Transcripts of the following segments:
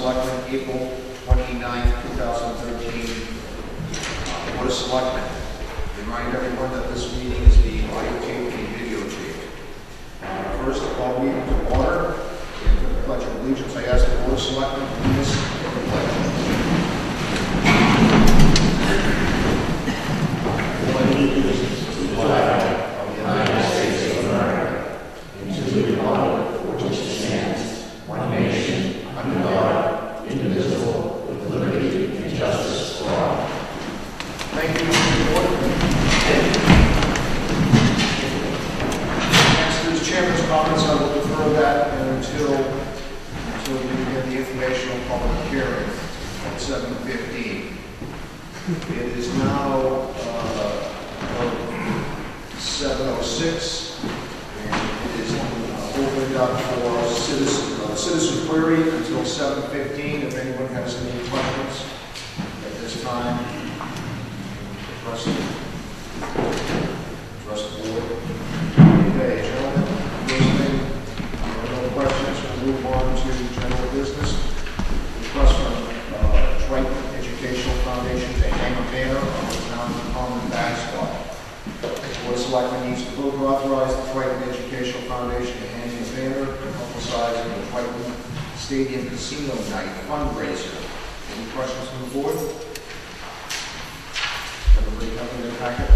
Selectmen, April 29, 2013. Board of Selectmen. Remind everyone that this meeting is being audiotaped and videotaped. First, I'll read to order. And for the Pledge of Allegiance, I ask the Board of Selectmen to lead us in the pledge. It is now 7:06, and it is opened up for citizen query until 7:15. If anyone has any questions at this time, address the board. Okay, gentlemen, first thing, no questions. We'll move on to general business. Request from Triton Educational Foundation to hang a banner on the town common backstop. The Board of Selectmen needs to vote to authorize the Triton Educational Foundation to hang a banner emphasizing the Triton Stadium Casino Night fundraiser. Any questions from the board? Everybody have in their packet?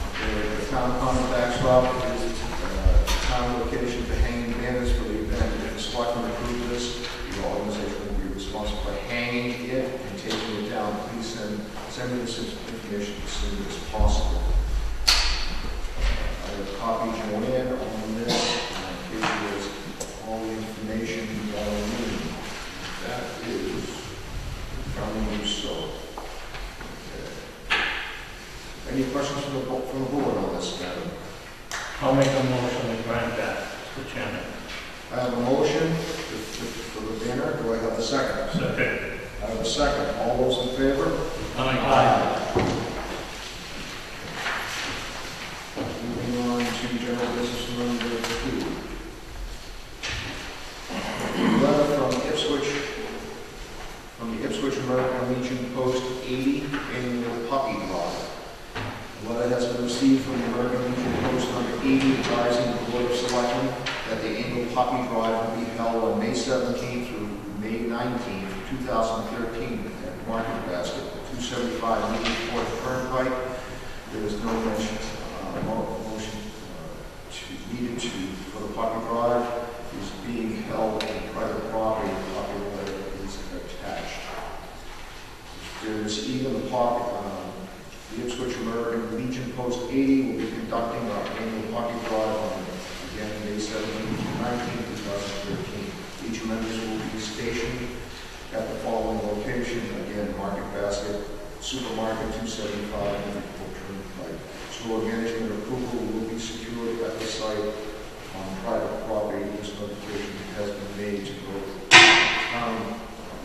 Okay, the town common backstop is the town location for hanging banners for the event. If the Selectmen approve this, the organization will be responsible for hanging it and taking it down. Please send me this information as soon as possible. I will copy Joanne on this and give you all the information that I need. That is from you, so. Okay. Any questions from the board on this matter? I'll make a motion to grant that, Mr. Chairman. I have a motion for the banner. Do I have a second? Second. I have a second. All those in favor? Aye. Moving on to general business number 2. Letter from the Ipswich American Legion Post 80 annual puppy drive. The letter has been received from the American Legion Post number 80 advising the Board of Selectmen that the annual puppy drive will be held on May 17th through May 19th, 2013 at Market Basket, 275 Union Court Turnpike. There is no motion needed for the puppy drive. It is being held in private property. The puppy letter is attached. There is even the Ipswich American Legion Post 80 will be conducting our annual puppy drive on again May 17th to 19th, 2013. Each member will be stationed at the following location. Again, Market Basket, Supermarket 275, and Turnpike. Store management approval will be secured at the site on private property. This notification has been made to both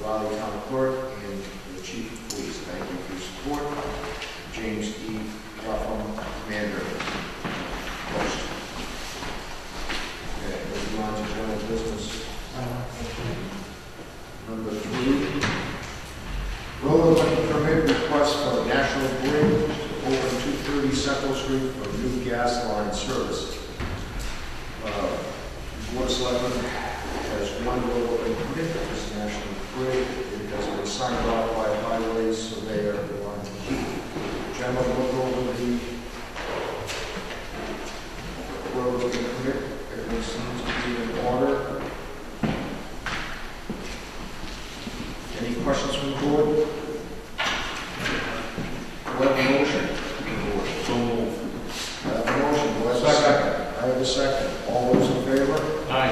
Raleigh Town Clerk and the Chief of Police. Thank you for your support. James E. Ruffin, Commander. Post. Okay, moving on to general business. Number 3. Road opening permit request for National Grid to open 230 Central Street for new gas line service. Board of Selectmen has one road opening permit. This is National Grid. It has been signed off by Highways Surveyor Ron Key. Gentlemen, look over the road opening permit. Everything seems to be in order. Any questions from the board? Do I have a motion? So moved. I have a motion. Do I have a second? I have a second. All those in favor? Aye.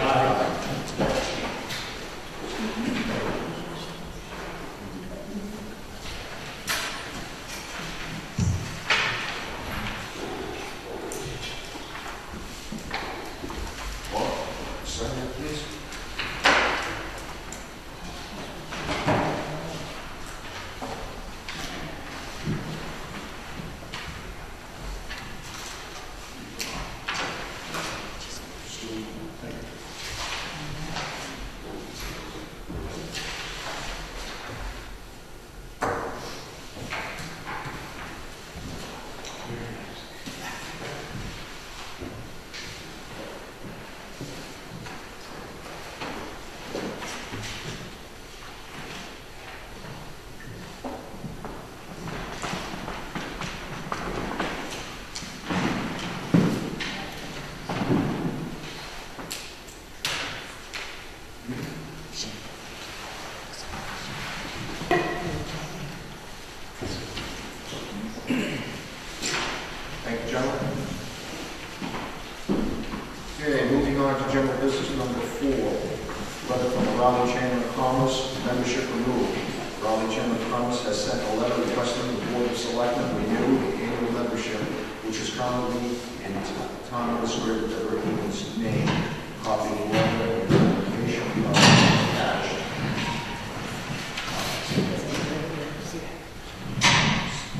Second, please. Okay, moving on to general business number 4. Letter from the Raleigh Chamber of Commerce, membership renewal. Raleigh Chamber of Commerce has sent a letter requesting the Board of Selectmen renew the annual membership, which is currently in Town Administrator Deborah Egan's name. Copy of the letter and application are attached.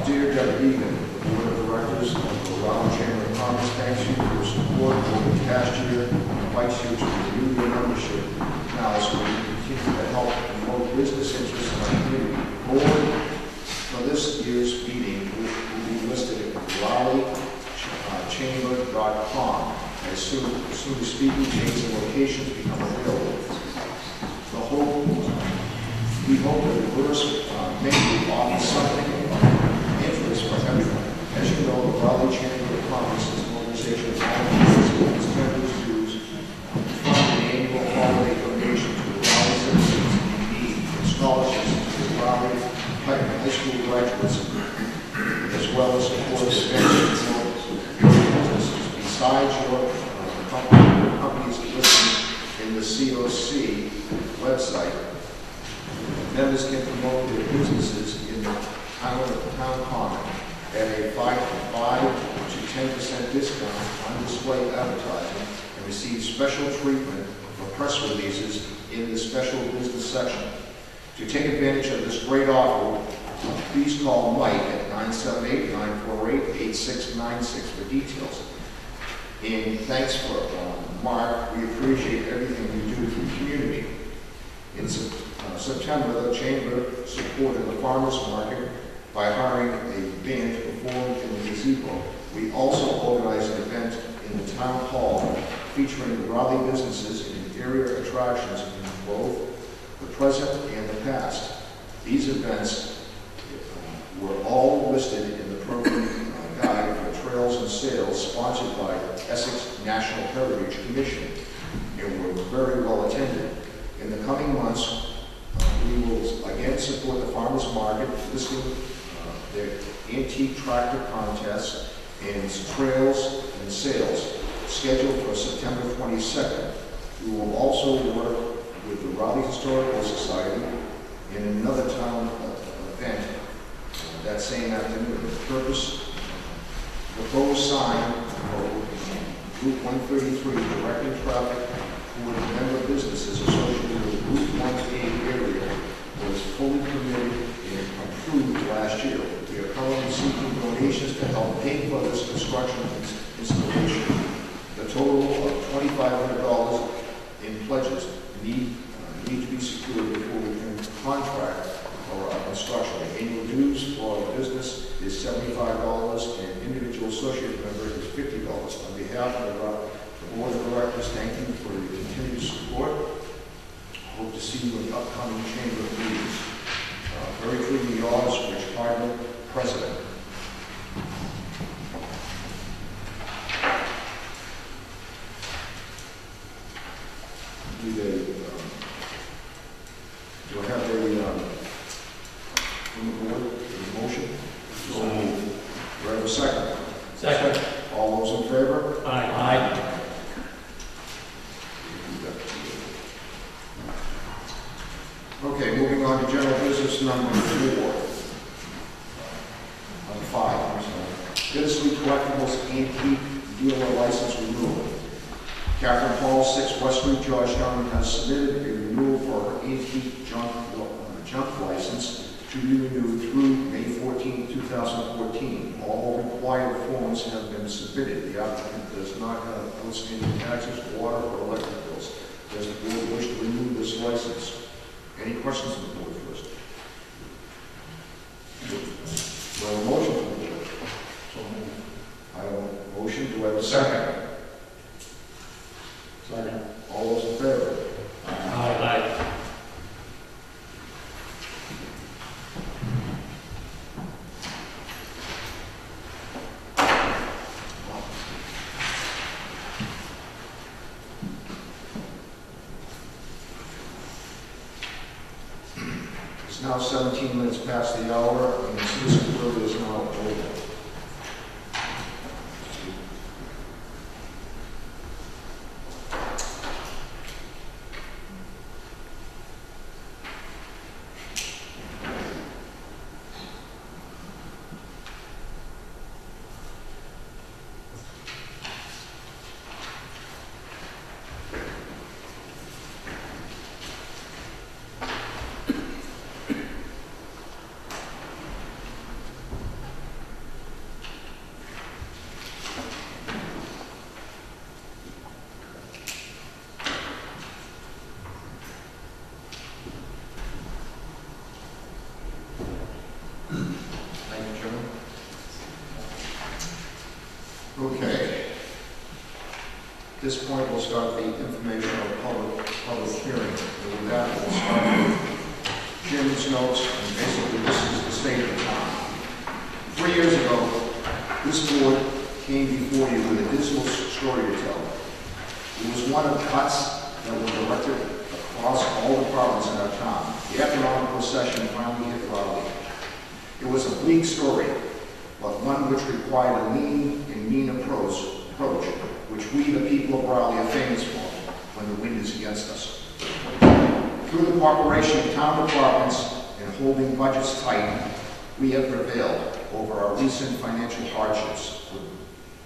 Dear Deborah Egan, the Board of Directors of the Raleigh Chamber of Commerce thanks you for your support over the past year and invites you to renew your membership now so we can continue to help promote business interests in our community. Board for this year's meeting will be listed at RaleighChamber.com as soon as speaking chains and locations become available. We hope that the verse may offer something of interest for everyone. As you know, the Raleigh Chamber of Commerce is an organization that its members' dues to fund an annual holiday donation to the Raleigh citizens in need and scholarships to the Raleigh high school graduates, as well as support events and businesses. Besides your companies listed in the COC website, members can promote their businesses in the town common at a 5 to 10% discount on display advertising and receive special treatment for press releases in the special business section. To take advantage of this great offer, please call Mike at 978-948-8696 for details. And thanks for Mark. We appreciate everything you do for the community. In September, the Chamber supported the farmers market by hiring a band to perform in the gazebo. We also organized an event in the town hall featuring Raleigh businesses and area attractions in both the present and the past. These events were all listed in the program guide for Trails and Sales sponsored by Essex National Heritage Commission and were very well attended. In the coming months, we will again support the farmers market, listing their antique tractor contests and trails and sales scheduled for September 22nd. We will also work with the Raleigh Historical Society in another town event that same afternoon. The purpose, proposed sign for Route 133 directing traffic toward member businesses associated with Route 1A area was fully permitted and approved last year. We are currently seeking donations to help pay for this construction installation. The total of $2,500 in pledges need to be secured before we can contract for our construction. The annual dues for a business is $75 and individual associate member is $50. On behalf of the Board of Directors, thank you for your continued support. Hope to see you in upcoming chamber meetings. Very truly yours, Rich Hardman, President. Do I have from the board, a motion? So moved. Do I have a second? Second. All those in favor? Aye. Okay, moving on to general business number 5. I'm sorry. Bittersweet Collectibles Antique Dealer License Renewal. Catherine Paul, 6 West Street, Georgetown, has submitted a renewal for her antique junk license to be renewed through May 14, 2014. All required forms have been submitted. The applicant does not have outstanding taxes, water, or electric bills. Does the board wish to renew this license? Any questions from the board first? Do I have a motion from the board? So moved. I have a motion. Do I have a second? Second. All those in favor? Aye. It's now 17 minutes past the hour, and the citizen building is now open. At this point, we'll start the informational public hearing. And with that, we'll start with Jim's notes, and basically this is the state of the town. 3 years ago, this board came before you with a dismal story to tell. It was one of cuts that were directed across all departments in our town. The economic recession finally hit Raleigh. It was a bleak story, but one which required a lean and mean approach, which we, the people of Raleigh, are famous for when the wind is against us. Through the cooperation of town departments and holding budgets tight, we have prevailed over our recent financial hardships.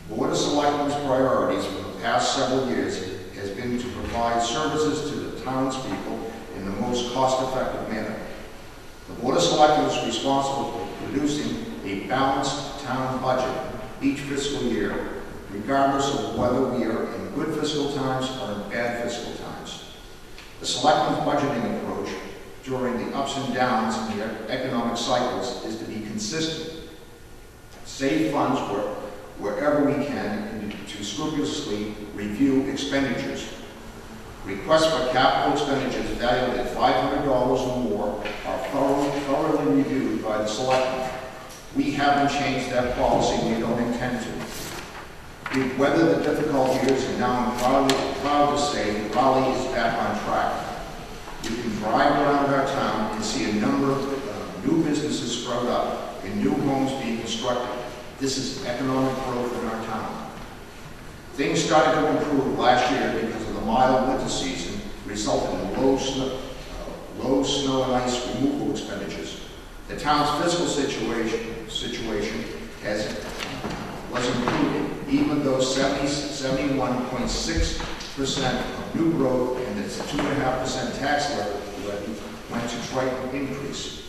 The Board of Selectmen's priorities for the past several years has been to provide services to the townspeople in the most cost-effective manner. The Board of Selectmen is responsible for producing a balanced town budget each fiscal year, regardless of whether we are in good fiscal times or in bad fiscal times. The Selectmen's budgeting approach during the ups and downs in the economic cycles is to be consistent, save funds wherever we can, and to scrupulously review expenditures. Requests for capital expenditures valued at $500 or more are thoroughly reviewed by the Selectmen. We haven't changed that policy, we don't intend to. We've weathered the difficult years, and now I'm proud to say that Raleigh is back on track. You can drive around our town and see a number of new businesses sprout up and new homes being constructed. This is economic growth in our town. Things started to improve last year because of the mild winter season, resulting in low snow and ice removal expenditures. The town's fiscal situation was improving, even though 71.6% of new growth and its 2.5% tax levy went to Triton increase.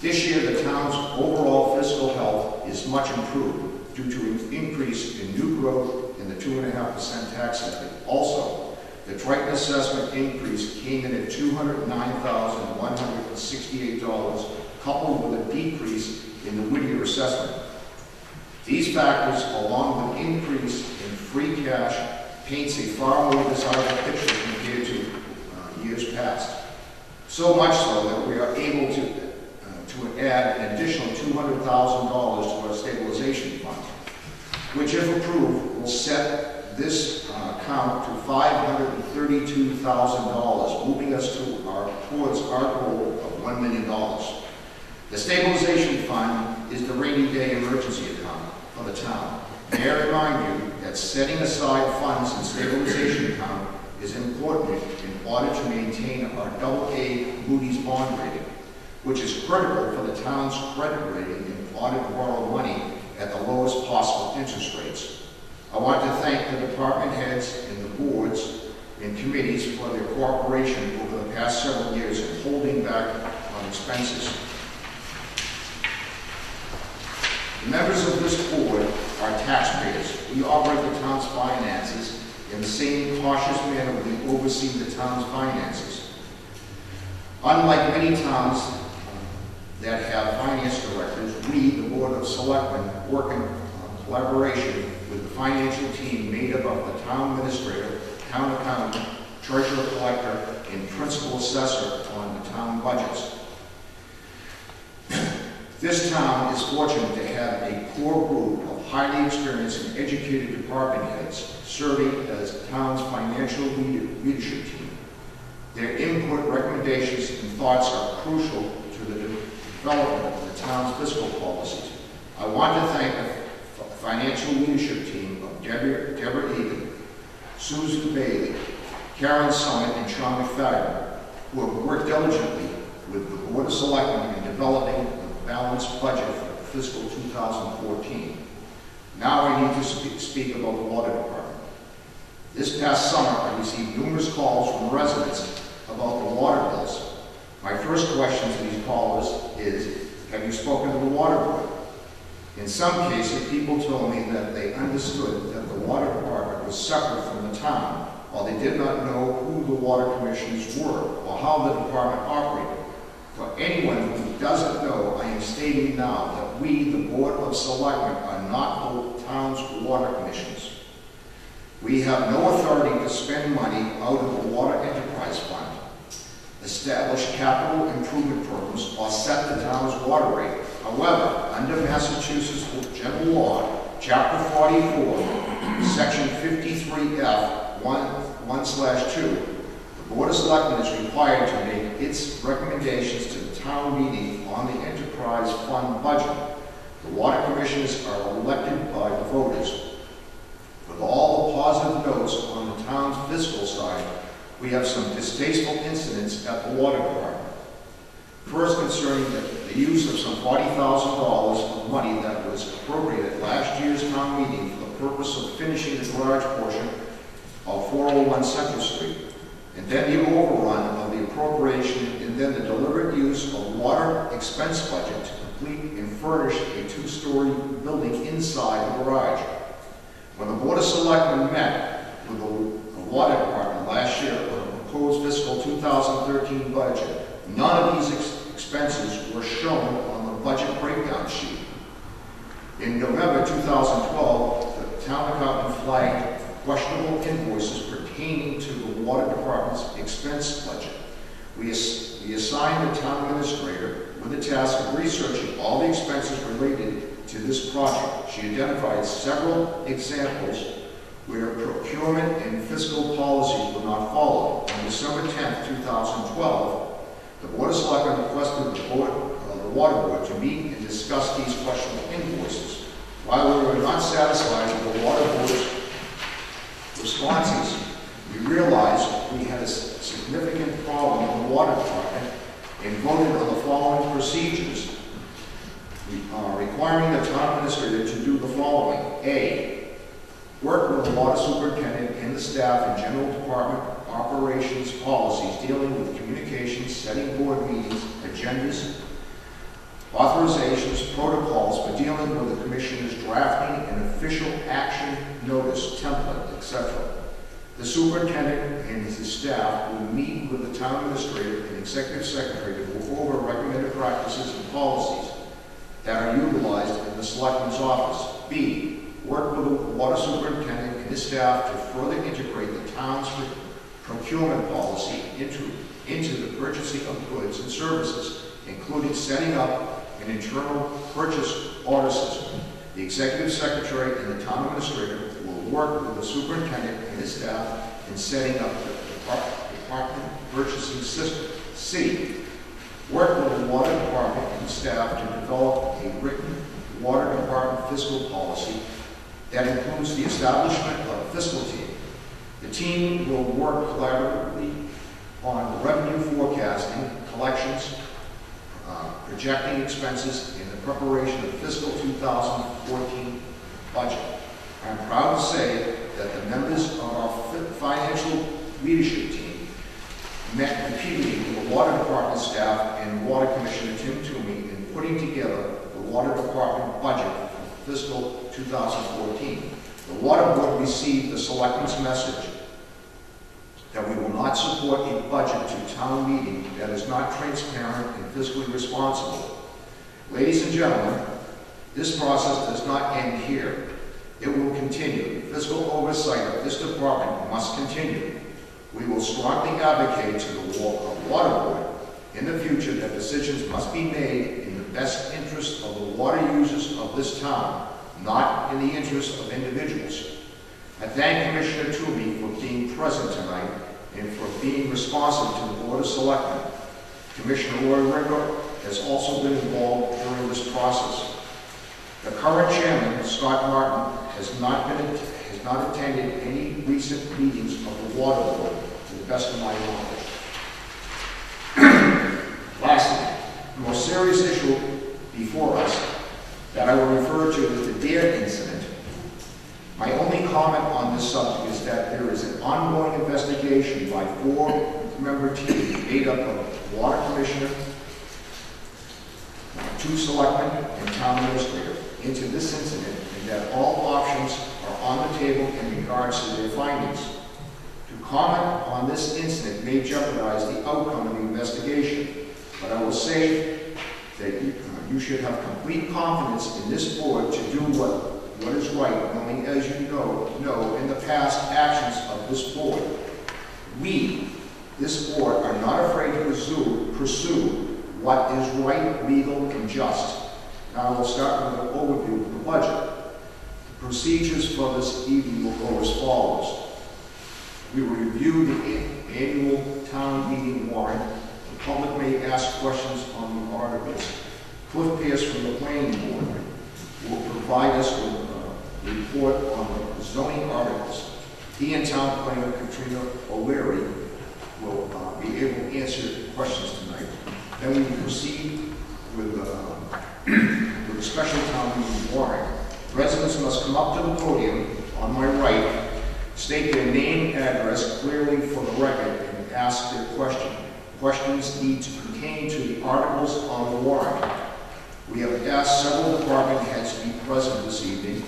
This year, the town's overall fiscal health is much improved due to an increase in new growth and the 2.5% tax levy. Also, the Triton assessment increase came in at $209,168, coupled with a decrease in the Whittier assessment. These factors, along with increase in free cash, paints a far more desirable picture compared to years past. So much so that we are able to add an additional $200,000 to our stabilization fund, which, if approved, will set this count to $532,000, moving us towards our goal of $1 million. The stabilization fund is the rainy day emergency account for the town. May I remind you that setting aside funds in stabilization account is important in order to maintain our AA Moody's bond rating, which is critical for the town's credit rating in order to borrow money at the lowest possible interest rates. I want to thank the department heads and the boards and committees for their cooperation over the past several years in holding back on expenses. The members of this board are taxpayers. We operate the town's finances in the same cautious manner we oversee the town's finances. Unlike many towns that have finance directors, we, the Board of Selectmen, work in collaboration with the financial team made up of the town administrator, town accountant, treasurer collector, and principal assessor on the town budgets. This town is fortunate to have a core group of highly experienced and educated department heads serving as the town's financial leadership team. Their input, recommendations, and thoughts are crucial to the development of the town's fiscal policies. I want to thank the financial leadership team of Deborah Egan, Susan Bailey, Karen Summit, and Sean McFadden, who have worked diligently with the Board of Selectmen in developing a balanced budget for fiscal 2014. Now I need to speak about the water department. This past summer, I received numerous calls from residents about the water bills. My first question to these callers is, have you spoken to the water board? In some cases, people told me that they understood that the water department was separate from the town, while they did not know who the water commissioners were or how the department operated. For anyone who doesn't know, I am stating now that we, the Board of Selectmen, are not the town's water commissioners. We have no authority to spend money out of the Water Enterprise Fund, establish capital improvement programs, or set the town's water rate. However, under Massachusetts General Law, Chapter 44, Section 53F, 1/2, the Board of Selectmen is required to make its recommendations to the town meeting on the enterprise fund budget. The water commissioners are elected by the voters. With all the positive notes on the town's fiscal side, we have some distasteful incidents at the water department. First, concerning the use of some $40,000 of money that was appropriated at last year's town meeting for the purpose of finishing the garage portion of 401 Central Street, and then the overrun of the appropriation, and then the deliberate use of water expense budget to complete and furnish a 2-story building inside the garage. When the Board of Selectmen met with the water department last year on the proposed fiscal 2013 budget, none of these expenses were shown on the budget breakdown sheet. In November 2012, the town accountant flagged questionable invoices pertaining to the water department's expense budget. We assigned the town administrator with the task of researching all the expenses related to this project. She identified several examples where procurement and fiscal policies were not followed. On December 10, 2012, the Board of Selectmen requested the Water Board to meet and discuss these questionable invoices. While we were not satisfied with the Water Board's responses, we realized we had a significant problem in the water department and voted on the following procedures, requiring the town administrator to do the following. A, work with the water superintendent and the staff in general department operations policies dealing with communications, setting board meetings, agendas, authorizations, protocols for dealing with the commissioners, drafting an official action notice, template, etc. The superintendent and his staff will meet with the town administrator and executive secretary to go over recommended practices and policies that are utilized in the selectman's office. B, work with the water superintendent and his staff to further integrate the town's procurement policy into the purchasing of goods and services, including setting up an internal purchase order system. The executive secretary and the town administrator will work with the superintendent and his staff in setting up the department purchasing system. C, work with the water department and staff to develop a written water department fiscal policy that includes the establishment of a fiscal team. The team will work collaboratively on revenue forecasting, collections, projecting expenses in the preparation of fiscal 2014 budget. I'm proud to say that the members of our financial leadership team met repeatedly with the water department staff and water commissioner Tim Toomey in putting together the water department budget for fiscal 2014. The water board received the selectmen's message that we will not support a budget to town meeting that is not transparent and fiscally responsible. Ladies and gentlemen, this process does not end here. It will continue. Fiscal oversight of this department must continue. We will strongly advocate to the water board in the future that decisions must be made in the best interest of the water users of this town, not in the interest of individuals. I thank Commissioner Toomey for being present tonight and for being responsive to the Board of Selectmen. Commissioner Roy Ringer has also been involved during this process. The current chairman, Scott Martin, has not attended any recent meetings of the Water Board, to the best of my knowledge. Lastly, the more serious issue before us that I will refer to as the Deer incident. My only comment on this subject is that there is an ongoing investigation by 4-member team made up of water commissioner, 2 selectmen, and town administrator into this incident, and that all options are on the table in regards to their findings. To comment on this incident may jeopardize the outcome of the investigation, but I will say that you should have complete confidence in this board to do what is right, knowing, as you know in the past actions of this board. We, this board, are not afraid to pursue what is right, legal, and just. Now we'll start with an overview of the budget. The procedures for this evening will go as follows. We will review the annual town meeting warrant. The public may ask questions on the articles. Cliff Pierce from the planning board will provide us with a report on the zoning articles. He and town planner Katrina O'Leary will be able to answer questions tonight. Then we will proceed with a special town meeting warrant. Residents must come up to the podium on my right, state their name and address clearly for the record, and ask their question. Questions need to pertain to the articles on the warrant. We have asked several department heads to be present this evening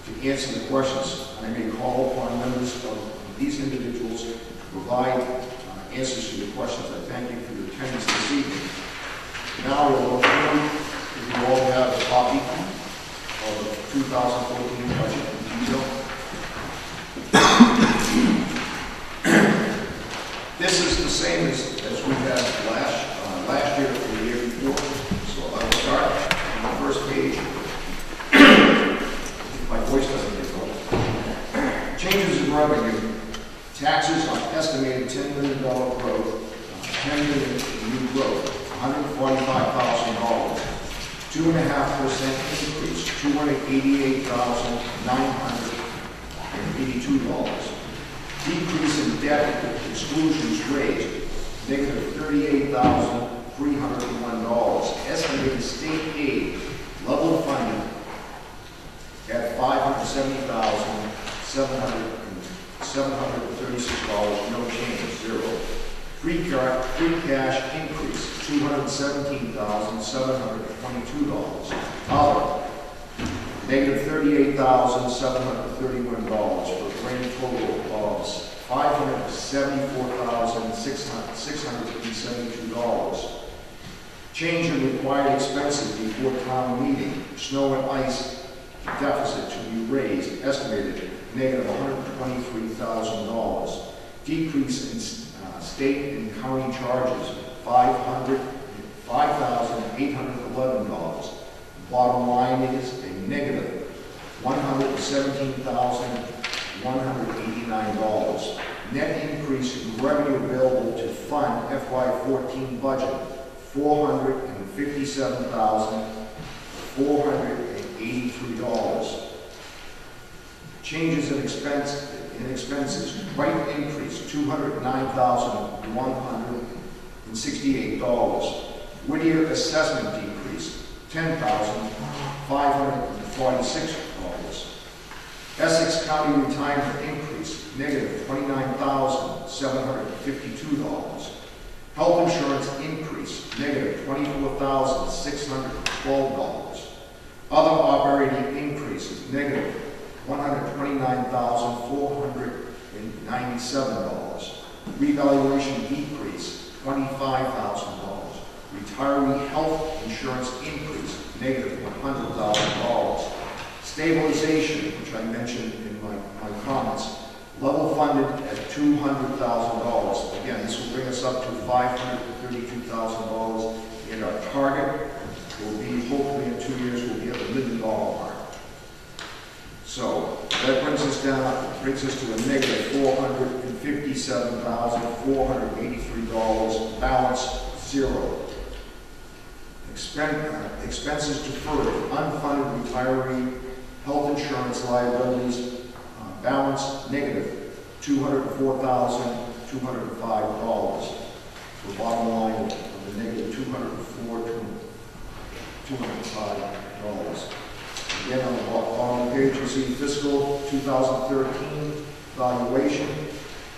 to answer the questions. I may call upon members of these individuals to provide answers to your questions. I thank you for your attendance this evening. Now we'll go through, if you all have a copy of the 2014 budget in detail. This is the same as we had last year or the year before. So I will start on the first page. My voice doesn't get low. Changes in revenue. Taxes on estimated $10 million growth, $10 million in new growth, $145,000. 2.5% increase, $288,982. Decrease in debt exclusions raised, negative $38,301. Estimated state aid, level funding at $570,736, no change, zero. Free cash increase, $217,722. Other, negative $38,731 for a grand total of $574,672. Change in required expenses before town meeting. Snow and ice deficit to be raised, estimated negative $123,000. Decrease in state and county charges, $5,811. Bottom line is a negative $117,189. Net increase in revenue available to fund FY14 budget, $457,483. Changes in expenses, right increase, $209,168. Whittier assessment decrease, $10,546. Essex County retirement increase, negative $29,752. Health insurance increase, negative $24,612. Other operating increases, negative $129,497. Revaluation decrease, $25,000. Retiree health insurance increase, negative $100,000. Stabilization, which I mentioned in my comments, level funded at $200,000. Again, this will bring us up to $532,000, and our target will be, hopefully in 2 years, we'll be at the $1 million mark. So that brings us to a negative $457,483, balance zero. Expenses deferred, unfunded retiree health insurance liabilities, balance negative $204,205. The bottom line of the negative $205. Again, on the bottom page, you see fiscal 2013 valuation,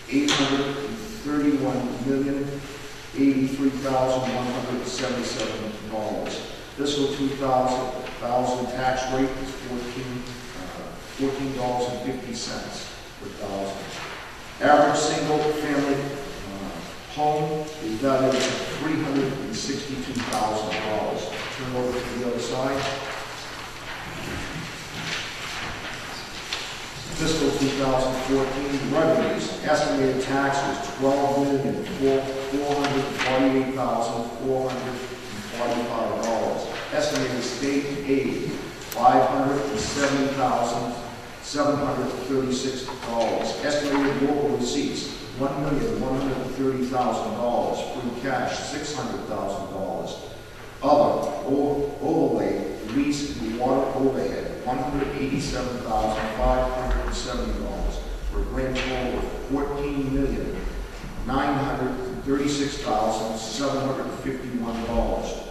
$831,083,177. Fiscal 2000 tax rate is $14.50 per thousand. Average single family home is valued at $362,000. Turn over to the other side. fiscal 2014 revenues, estimated taxes, $12,448,445. Estimated state aid, $570,736. Estimated local receipts, $1,130,000. Free cash, $600,000. Other overlay, lease and water overhead, $187,570, for a grand total of $14,936,751.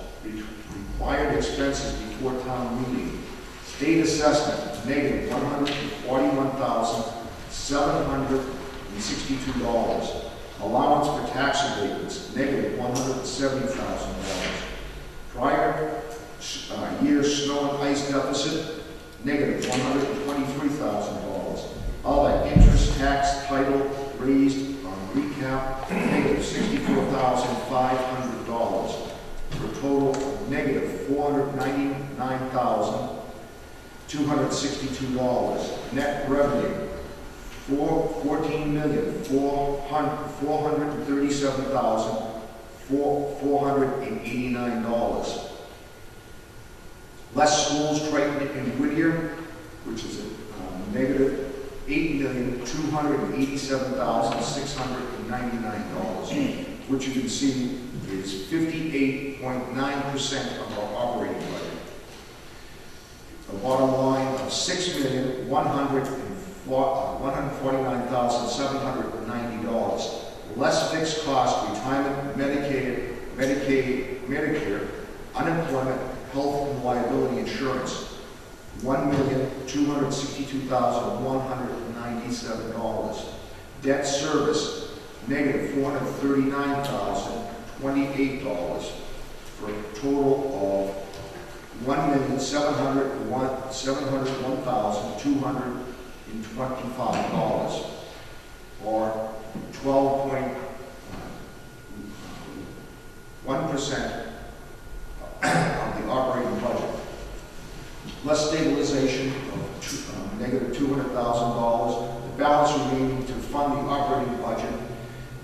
Required expenses before town meeting. State assessment, negative $141,762. Allowance for tax abatements, negative $170,000. Prior year's snow and ice deficit, negative $123,000. Other interest tax title raised on recap, negative $64,500. For a total of negative $499,262. Net revenue, $14,437,489. Less schools, Triton and Whittier, which is a negative $8,287,699, which you can see is 58.9% of our operating budget. A bottom line of $6,149,790. Less fixed cost, retirement, Medicare, unemployment, health and liability insurance, $1,262,197. Debt service, negative $439,028, for a total of $1,701,225, or 12.1% of the operating budget. Less stabilization of negative $200,000. The balance remaining to fund the operating budget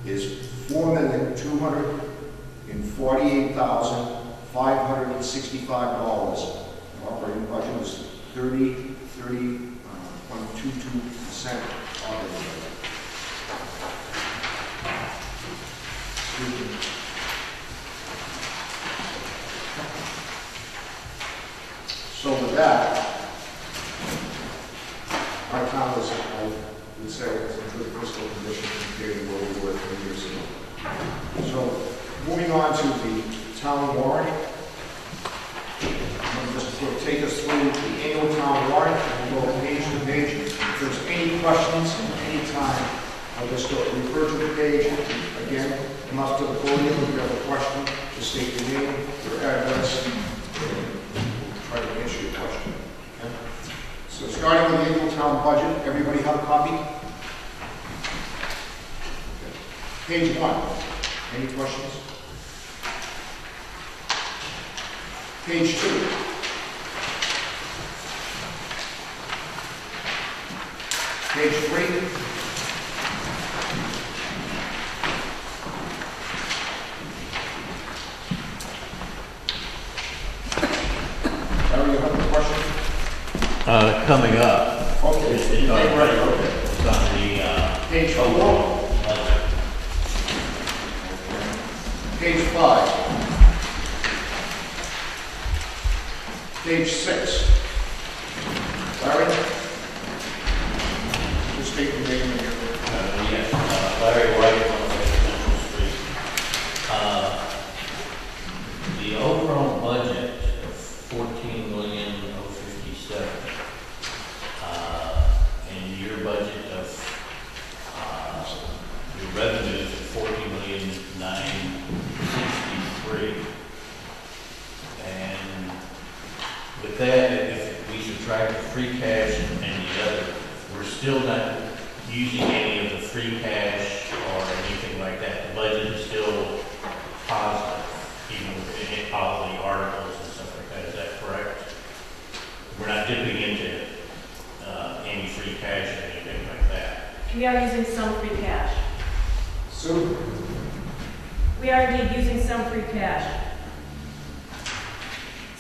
is $4,248,565. The operating budget is 30.22% operating budget. Excuse me. So with that, our town is, I would say, it's in good fiscal condition compared to where we were 3 years ago. So moving on to the town warrant. I'm going to just take us through the annual town warrant and we'll go page to page. If there's any questions at any time, I'll just refer to the page. Again, come up to the podium if you have a question. Just state your name, your address, try to answer your question. Okay? So starting with the annual town budget, everybody have a copy? Okay. Page 1. Any questions? Page 2. Page 3. You have a question? Coming up. Okay. It's Right, okay. It's on the, Page 4. budget. Page 5. Page 6. Larry? Just state your name and your... Yes, Larry White, 1 Central Street. The overall budget of $14,057,000, and your budget of your revenues of $40,963,000. And with that, if we subtract the free cash and the other, we're still not using any of the free cash or anything like that. The budget is still positive, even with all the articles and stuff like that. Is that correct? We're not dipping into any free cash or anything. We are using some free cash. Sue? We are indeed using some free cash.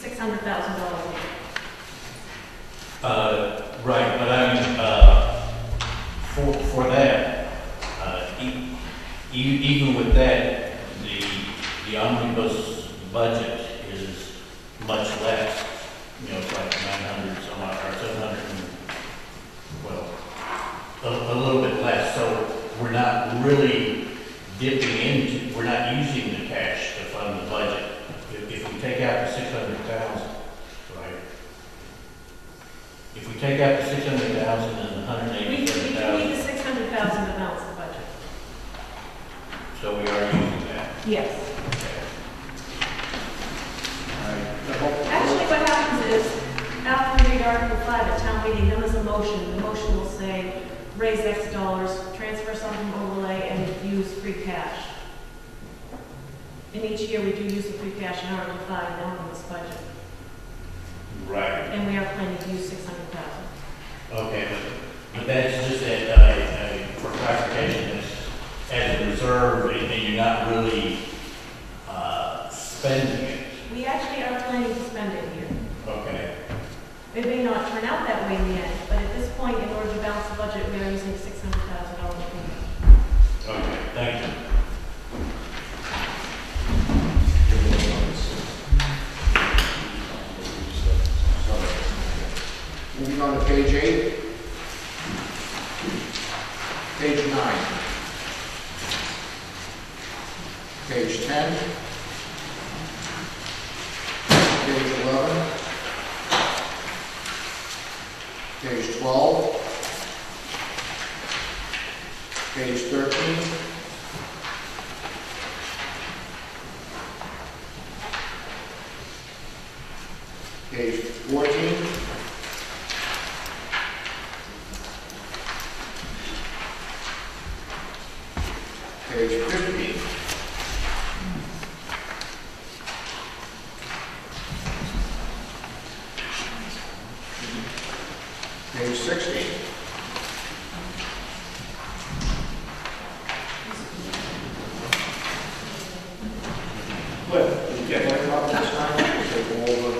$600,000. Right, but I mean, for that, even with that, the omnibus budget is much less. You know, it's like 900 some odd, or 700, well, a little bit less. So we're not really dipping into, we're not using the cash to fund the budget. If we take out the 600,000, right? If we take out the 600,000 and the We need 187,000, the 600,000 to balance the budget. so we are using that. Yes. All Actually, what happens is, after we read Article 5 at town meeting, then there's a motion. The motion will say, raise X dollars, transfer some from overlay, and use free cash. And each year, we do use the free cash in Article 5 in the omnibus budget. Right. And we are planning to use 600,000. Okay, but that's just for clarification, it's as a reserve, and you're not really spending it. We actually are planning to spend it here. Okay. It may not turn out that way in the end, but at this point, in order to balance the budget, we are using $600,000. Okay, thank you. Moving on to page 8. Page 9. Page 10. Page 11. Page 12. Page 13. Page 14. Page 15. Page 16. Cliff, did you get my copy this time? To go over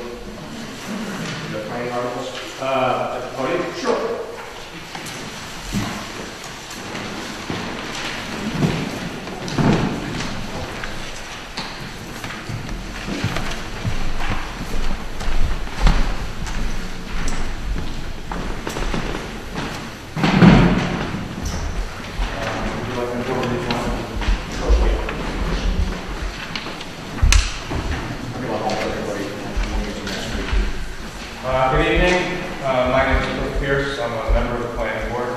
the planning articles? At the podium? Sure. Would you like to go over these ones? I'm going to help everybody when we get to next week. Good evening. My name is Cliff Pierce. I'm a member of the planning board.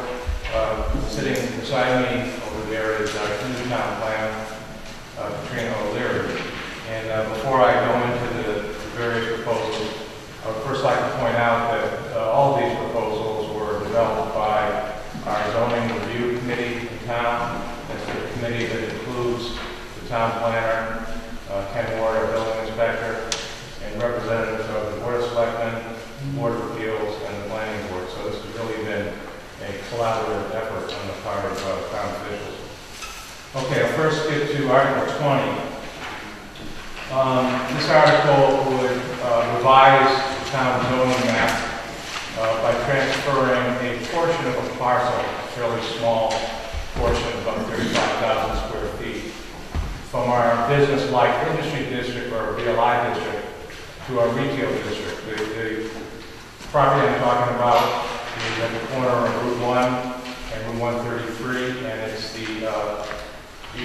Sitting beside me over there is our new town plan, Katrina O'Leary. And before I go into the various proposals, I would first like to point out that all of these proposals were developed by our zoning review committee in town. That's the committee that includes the town planner, Ken Ward, our building inspector, and representatives of the Board of Selectmen, Board of Appeals, and the Planning Board. So this has really been a collaborative effort on the part of town officials. Okay, I'll first get to Article 20. This article would revise the town zoning map by transferring a portion of a parcel, a fairly small portion, about 35,000 square feet, from our business-like industry district or BLI district to our retail district. The property I'm talking about is at the corner of Route 1 and Route 133, and it's the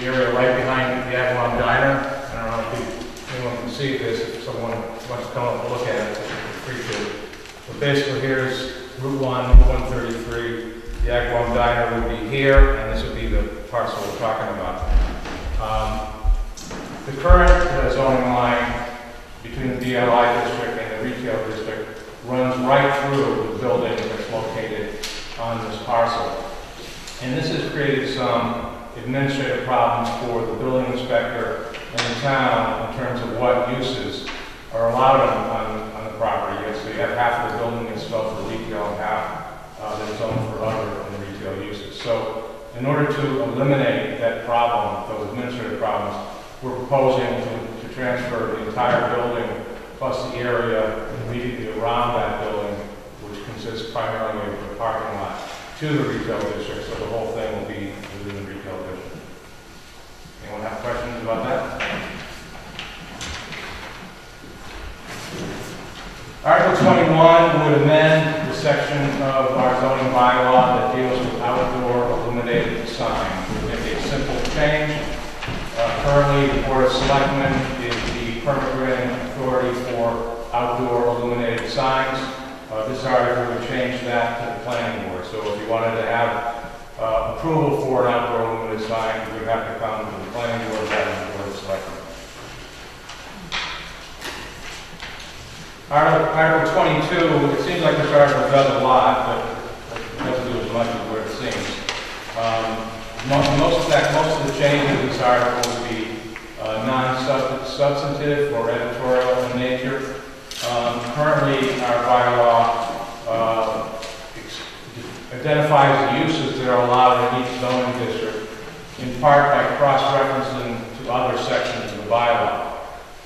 area right behind the Avalon Diner. I don't know if anyone can see this. If someone wants to come up and look at it, free to. But basically, here's Route 1, 133. The Avalon Diner would be here, and this would be the parcel we're talking about. The current zoning line between the BLI district and the retail district runs right through the building that's located on this parcel. And this has created some administrative problems for the building inspector and the town in terms of what uses are allowed on the property. So you have half of the building that's zoned for retail and half that's zoned for other and retail uses. So in order to eliminate that problem, those administrative problems, we're proposing to transfer the entire building plus the area immediately around that building, which consists primarily of the parking lot, to the retail district, so the whole thing will be within the retail district. Anyone have questions about that? Article 21 would amend the section of our zoning bylaw that deals with outdoor illuminated signs. We make a simple change. Currently, the Board of Selectmen is the permit-granting authority for outdoor illuminated signs. This article would change that to the planning board. So if you wanted to have approval for an outdoor illuminated sign, you would have to come to the planning board rather than the Board of Selectmen. Article 22, it seems like this article does a lot, but it doesn't do as much as what it seems. Most of the changes in this article would be non-substantive or editorial in nature. Currently, our bylaw identifies the uses that are allowed in each zoning district, in part by cross-referencing to other sections of the bylaw.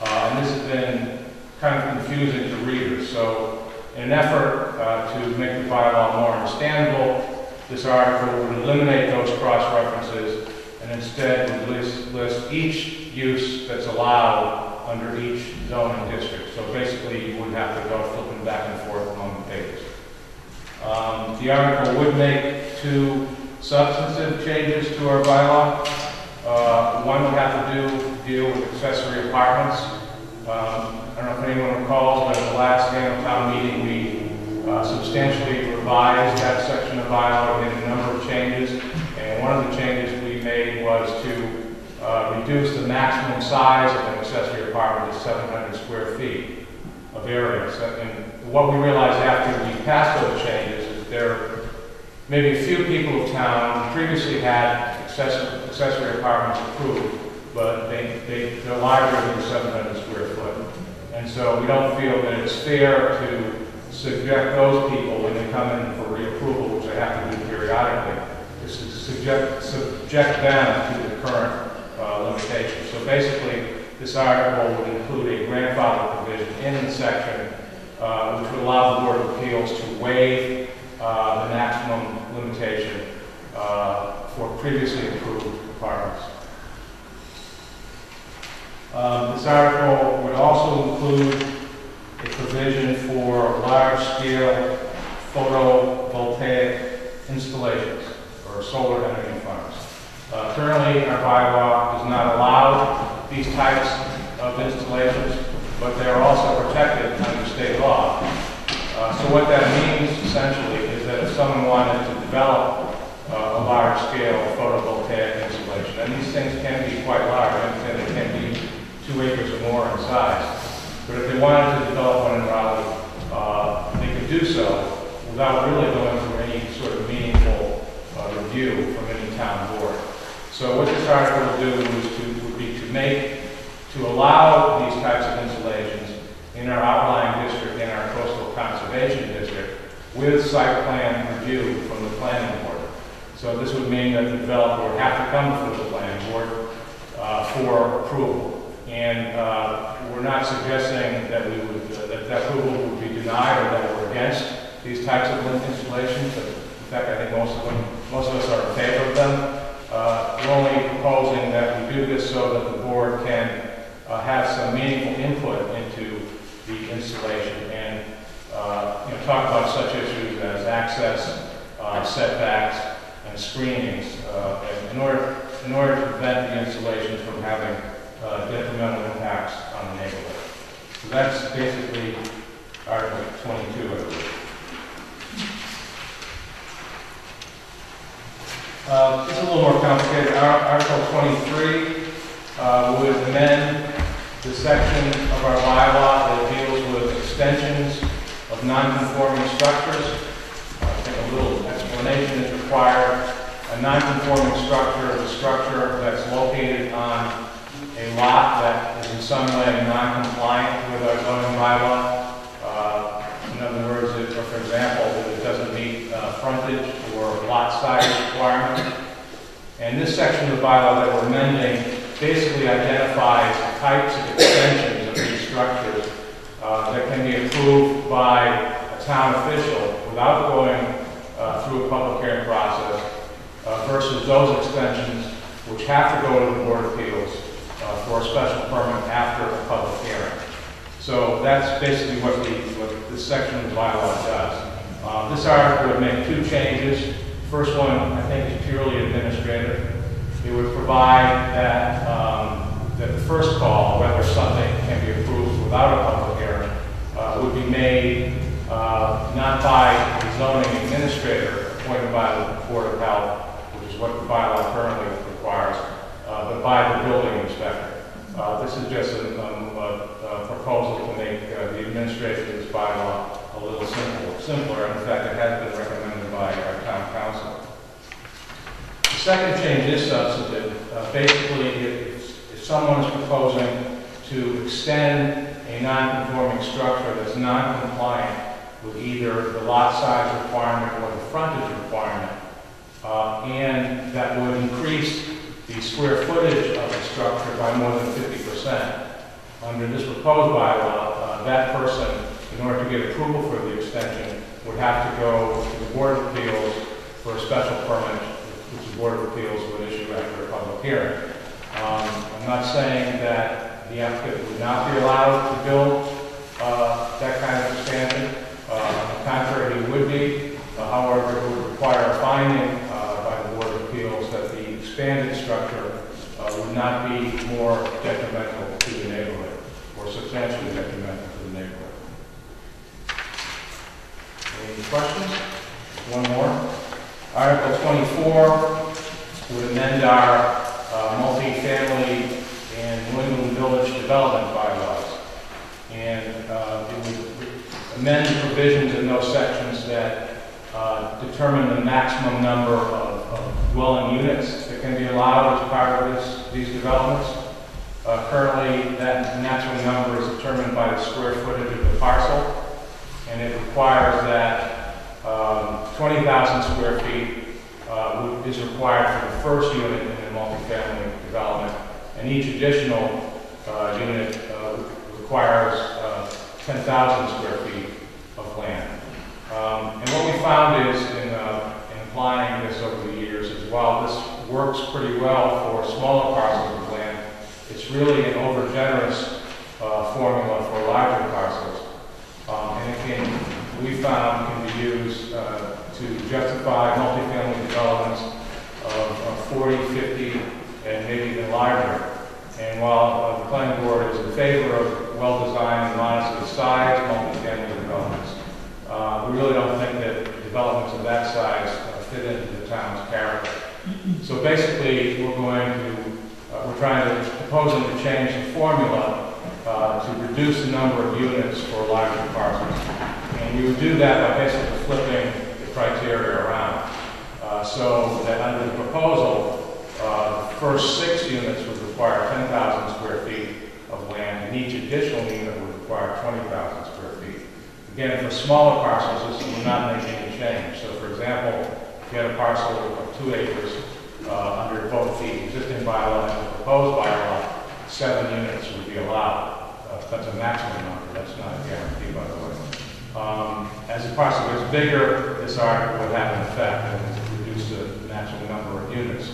And this has been kind of confusing to readers. So in an effort to make the bylaw more understandable, this article would eliminate those cross-references and instead would list each use that's allowed under each zoning district. So basically you wouldn't have to go flipping back and forth among the pages. The article would make two substantive changes to our bylaw. One would have to deal with accessory apartments. I don't know if anyone recalls, but at the last annual town meeting, we substantially revised that section of bylaw. We made a number of changes, and one of the changes we made was to reduce the maximum size of an accessory apartment to 700 square feet of area. So, and what we realized after we passed those changes is there may be a few people of town who previously had accessory apartments approved, but they're larger than 700 square foot. And so we don't feel that it's fair to subject those people when they come in for reapproval, which they have to do periodically, to subject them to the current limitations. So basically, this article would include a grandfather provision in the section which would allow the Board of Appeals to waive the maximum limitation for previously approved apartments. This article would also include a provision for large-scale photovoltaic installations or solar energy farms. Currently, our bylaw does not allow these types of installations, but they are also protected under state law. So what that means, essentially, is that if someone wanted to develop a large-scale photovoltaic installation, and these things can be quite large, and they can be 2 acres or more in size. But if they wanted to develop one in Raleigh, they could do so without really going through any sort of meaningful review from any town board. So what this article would do would be to allow these types of installations in our outlying district and our coastal conservation district with site plan review from the planning board. So this would mean that the developer would have to come before the planning board for approval. And we're not suggesting that that approval would be denied or that we're against these types of installations. But in fact, I think most of us are in favor of them. We're only proposing that we do this so that the board can have some meaningful input into the installation and talk about such issues as access, setbacks, and screenings in order to prevent the installations from having detrimental impacts on the neighborhood. So that's basically Article 22, I believe. It's a little more complicated. Article 23 would amend the section of our bylaw that deals with extensions of non-conforming structures. I think a little explanation is required. A non-conforming structure is a structure that's located on a lot that is in some way non-compliant with our zoning bylaw. In other words, for example, that it doesn't meet frontage or lot size requirements. And this section of the bylaw that we're amending basically identifies types of extensions of these structures that can be approved by a town official without going through a public hearing process versus those extensions which have to go to the Board of Appeals for a special permit after a public hearing. So that's basically what this section of the bylaw does. This article would make two changes. First one, I think, is purely administrative. It would provide that that the first call, whether something can be approved without a public hearing, would be made not by the zoning administrator appointed by the Board of Health, which is what the bylaw currently requires, but by the building inspector. This is just a proposal to make the administration of this bylaw a little simpler. In fact, it has been recommended by our town council. The second change is substantive. Basically, if someone is proposing to extend a non-conforming structure that's non-compliant with either the lot size requirement or the frontage requirement, and that would increase the square footage of the structure by more than 50%. Under this proposed bylaw, that person, in order to get approval for the extension, would have to go to the Board of Appeals for a special permit, which the Board of Appeals would issue after a public hearing. I'm not saying that the applicant would not be allowed to build that kind of expansion. On the contrary, he would be. However, it would require a finding by the Board of Appeals that the expanded structure would not be more detrimental to the neighborhood or substantially detrimental to the neighborhood. Any questions? One more. Article 24 would amend our multi-family and New England Village development bylaws. And it would amend the provisions in those sections that determine the maximum number of dwelling units that can be allowed as part of these developments. Currently, that maximum number is determined by the square footage of the parcel, and it requires that 20,000 square feet is required for the first unit in a multifamily development, and each additional unit requires 10,000 square feet of land. And what we found is, in applying this over the years, is while this works pretty well for smaller parcels of land, it's really an overgenerous formula for larger parcels. And it can, we found, can be used to justify multifamily developments of 40, 50, and maybe even larger. And while the planning board is in favor of well-designed and modestly sized multifamily developments, we really don't think that developments of that size fit into the town's character. So basically, we're proposing to change the formula to reduce the number of units for larger parcels. And you would do that by basically flipping the criteria around. So that under the proposal, the first 6 units would require 10,000 square feet of land, and each additional unit would require 20,000 square feet. Again, for smaller parcels, this would not make any change. So, for example, if you had a parcel of 2 acres, under both the existing bylaw and the proposed bylaw, 7 units would be allowed. That's a maximum number. That's not a guarantee, by the way. As the parcel gets bigger, this article would have an effect and reduce the maximum number of units.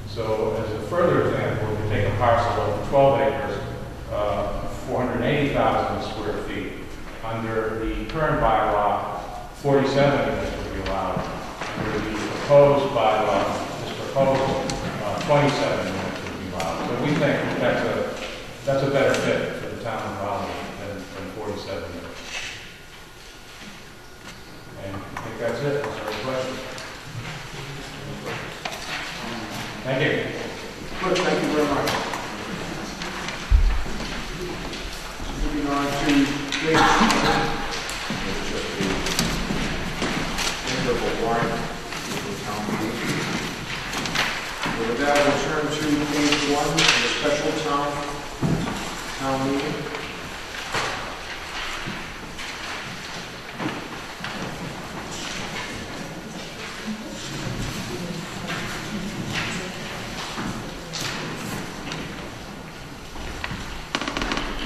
So, as a further example, if you take a parcel of 12 acres, 480,000 square feet, under the current bylaw, 47 units would be allowed. Under the proposed bylaw, this proposal, 27 units would be allowed. So we think that's a better fit for the town of Raleigh than 47 units. And I think that's it. That's our question. Thank you. Good, thank you very much. Moving on to page 20. It's just the end of a warrant for the town meeting. So with that, we'll turn to page 1, the special town meeting.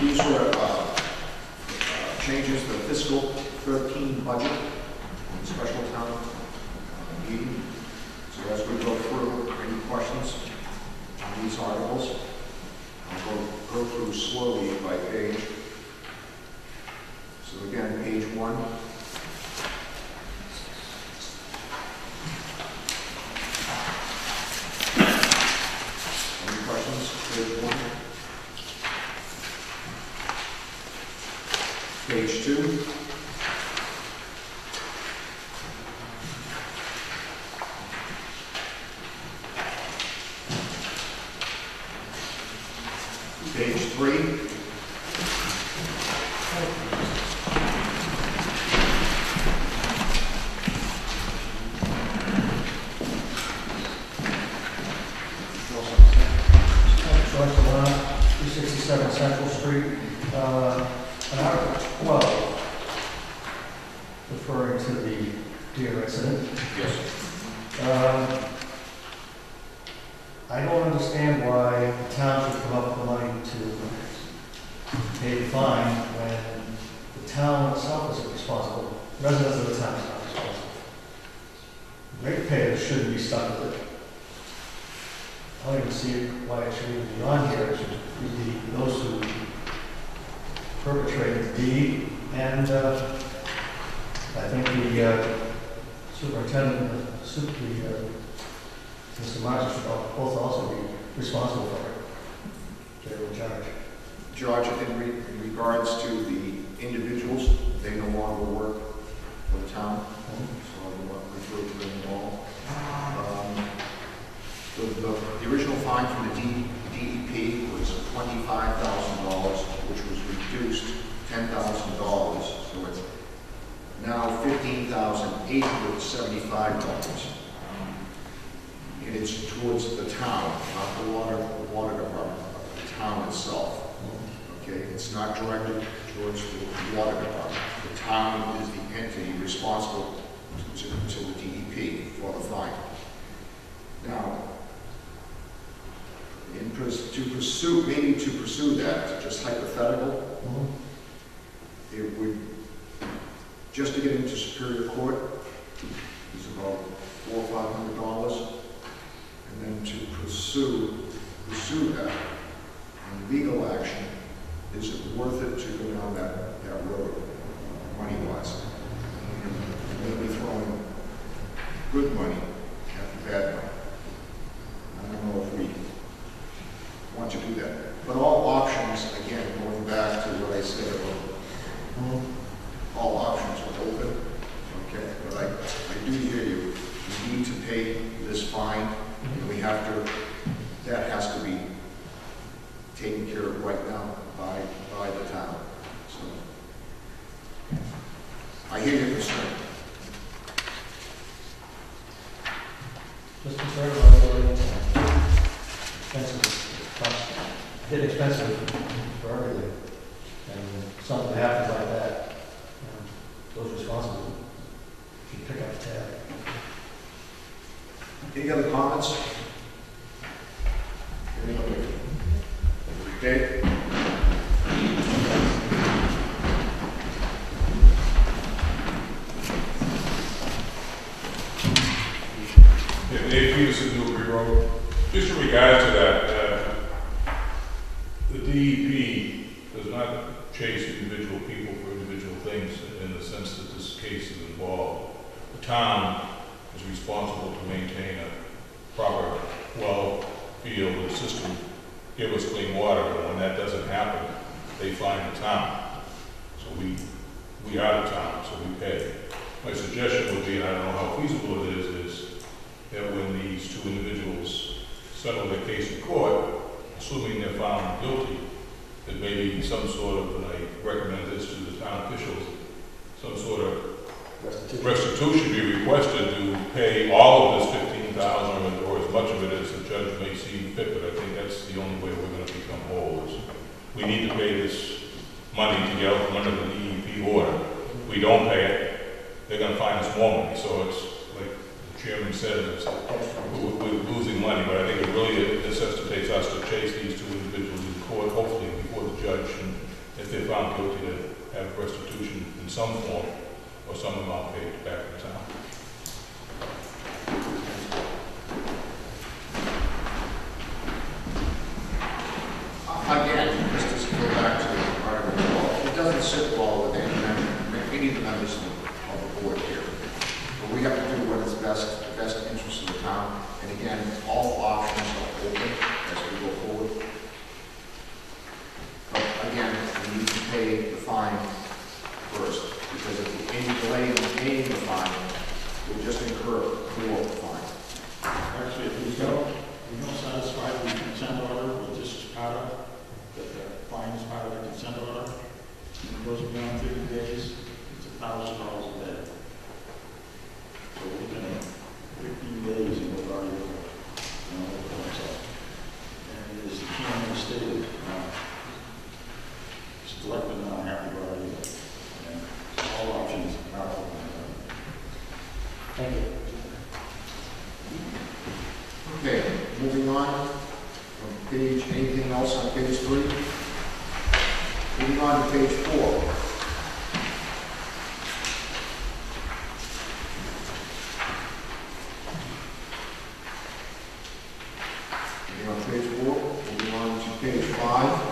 These were changes to the fiscal 13 budget in special town meeting. So as we go through, any questions on these articles? I'll go through slowly by page. So again, page 1. Any questions? Page 1. Page 2. Page 3. George Delana, 267 Central Street. An Article 12, referring to the deer incident. Yes. I don't understand why the town should come up with the money to pay the fine when the town itself is responsible. Residents of the town is not responsible. Ratepayers shouldn't be stuck with it. I don't even see why it should even be on here. It should be those who perpetrated the deed, and I think the superintendent, Mr. Marshall, should both also be responsible for it. They're in charge. George, in regards to the individuals, they no longer work for the town, so I will refer to them all. The original fine from the DEP was $25,000, which was reduced $10,000, so it's now $15,875. And it's towards the town, not the water department, but the town itself. Okay, it's not directed towards the water department. The town is the entity responsible to the DEP for the fine. Now, to pursue that, just hypothetical, it would, just to get into Superior Court, is about $400 or $500, and then to pursue that in legal action, is it worth it to go down that road, money-wise? Maybe throwing good money after bad money. I don't know if we want to do that. But all options, again, going back to what I said about all options are open. Okay, but I do hear you. We need to pay this fine, and we have to, that has to be taken care of right now by the town. So I hear your concern. Just concerned about expensive. It's expensive for everything. And something happens like that, those responsible should pick up the tab. Any other comments? Any other? Dave? Yeah, Dave Peterson, Newbury Road. Just in regards to that, the DEP does not chase individual people for individual things in the sense that this case is involved. The town is responsible to maintain a proper well field and system, give us clean water, and when that doesn't happen, they fine the town. So we are the town, so we pay. My suggestion would be, and I don't know how feasible it is that when these two individuals settle their case in court, assuming they're found guilty, that maybe some sort of, and I recommend this to the town officials, some sort of restitution be requested to pay all of this $15,000 or as much of it as the judge may see fit, but I think that's the only way we're going to become whole. Is we need to pay this money to get out from under the DEP order. If we don't pay it, they're going to fine us more money. So it's like the chairman said, we're losing money, but I think it really necessitates us to chase these two individuals in court, hopefully before the judge, and if they're found guilty, to have restitution in some form or some amount paid back to the town. Again, just to go back to Article 12, it doesn't sit well with any of the members of the board here. But we have to do what is best, the best interest of the town. And again, all options are open as we go forward. But again, we need to pay the fine first, because if we any delay in paying the fine, we'll just incur more fine. Actually, if we don't satisfy the consent order, we'll just part of, that the fine is part of the consent order, and it goes beyond 30 days, it's $1,000 a day. So we're looking at 15 days and we've already over. And as the chairman stated, selectmen now have to go already, and all options are open. Thank you. Okay, moving on from page, anything else on page 3? Moving on to page 4. Moving on to page 4, moving on to page 5.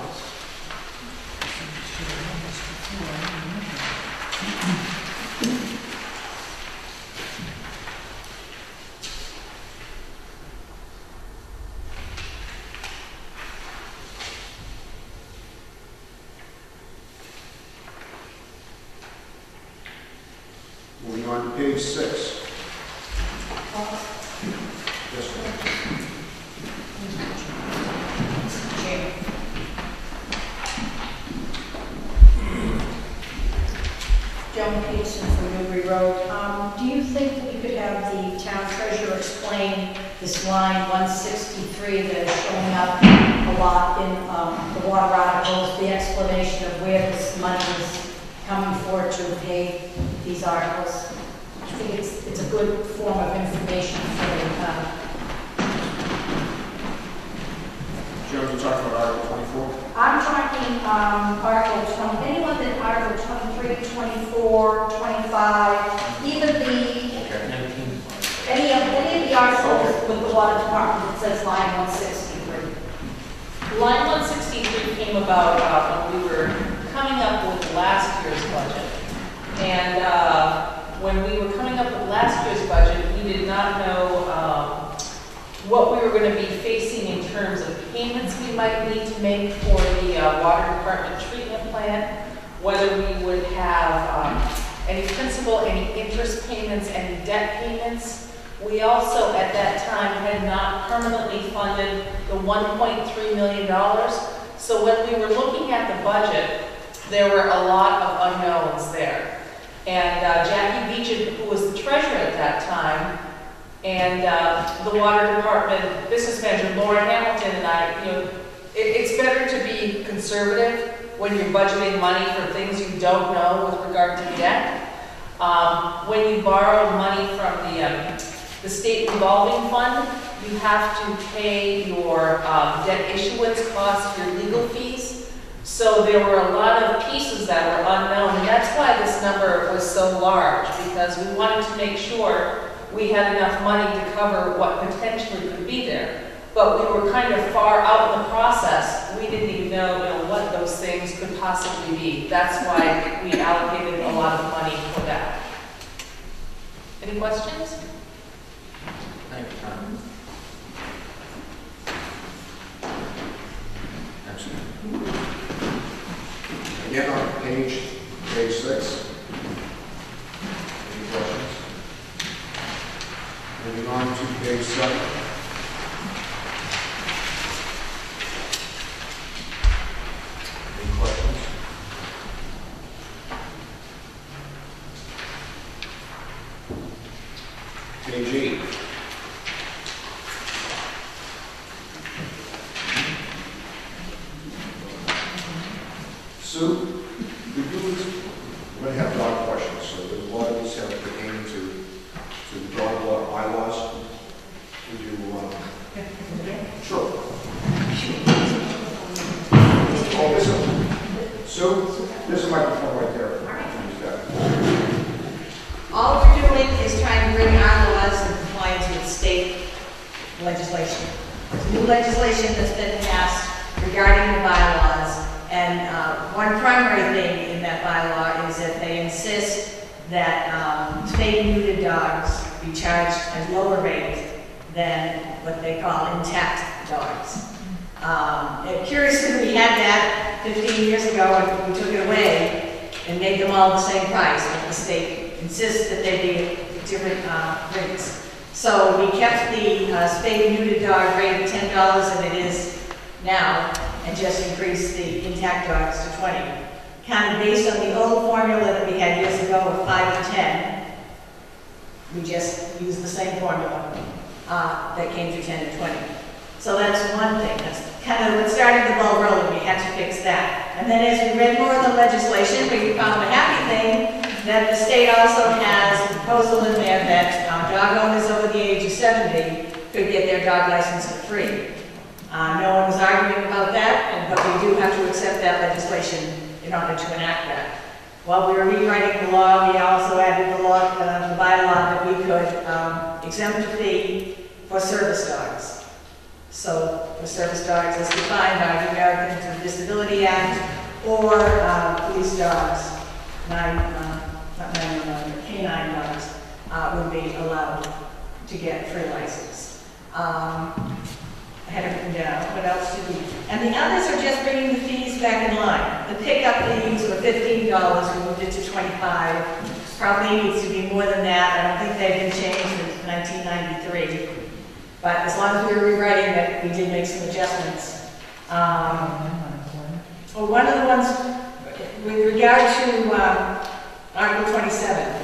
Moving on to page 6. Yes, ma'am. Joan Peterson from Newbury Road. Do you think that you could have the town treasurer explain this line 163 that is showing up a lot in the water articles, the explanation of where this money is coming for to pay these articles? I think it's a good form of information for the Joe, you talking about Article 24? I'm talking Article 20, anyone that Article 23, 24, 25, even the, Okay. any of the articles with the water department that says line 163. Line 163 came about when we were coming up with last year's budget. And when we were coming up with last year's budget, we did not know what we were going to be facing in terms of payments we might need to make for the water department treatment plant, whether we would have any principal, any interest payments, any debt payments. We also, at that time, had not permanently funded the $1.3 million. So when we were looking at the budget, there were a lot of unknowns there. And Jackie Beechin, who was the treasurer at that time, and the water department business manager, Laura Hamilton, and I, it's better to be conservative when you're budgeting money for things you don't know with regard to debt. When you borrow money from the state revolving fund, you have to pay your debt issuance costs, your legal fees. So there were a lot of pieces that were unknown, and that's why this number was so large, because we wanted to make sure we had enough money to cover what potentially could be there. But we were kind of far out in the process. We didn't even know, what those things could possibly be. That's why we allocated a lot of money for that. Any questions? Thank you, Tom. Excellent. Again, on page 6. Any questions? Moving on to page 7. Any questions? Page 8. Sue, we're going to have dog questions, so there's a lot of these have pertaining to the dog law bylaws. Would you, sure. Oh, this one. Sue, there's a microphone right there. Use that. All we're doing is trying to bring our laws in compliance with state legislation. There's new legislation that's been passed regarding the bylaws, and one primary thing in that bylaw is that they insist that spayed and neutered dogs be charged at lower rate than what they call intact dogs. And curiously, we had that 15 years ago, and we took it away and made them all the same price, but the state insists that they be different rates. So we kept the spayed and neutered dog rate at $10 than it is now, and just increased the intact dogs to 20. Kind of based on the old formula that we had years ago of 5 to 10, we just used the same formula that came to 10 to 20. So that's one thing. That's kind of what started the ball rolling. We had to fix that. And then as we read more of the legislation, we found a happy thing that the state also has a proposal in there that dog owners over the age of 70 could get their dog license for free. No one was arguing about that, but we do have to accept that legislation in order to enact that. While we were rewriting the law, we also added the law, the bylaw that we could exempt a fee for service dogs. So for service dogs as defined by the Americans with Disability Act, or police dogs, canine dogs, would be allowed to get free license. I had it written down. What else did we? And the others are just bringing the fees back in line. The pickup fees were $15. We moved it to $25. Probably needs to be more than that. I don't think they've been changed since 1993. But as long as we were rewriting it, we did make some adjustments. One of the ones with regard to Article 27,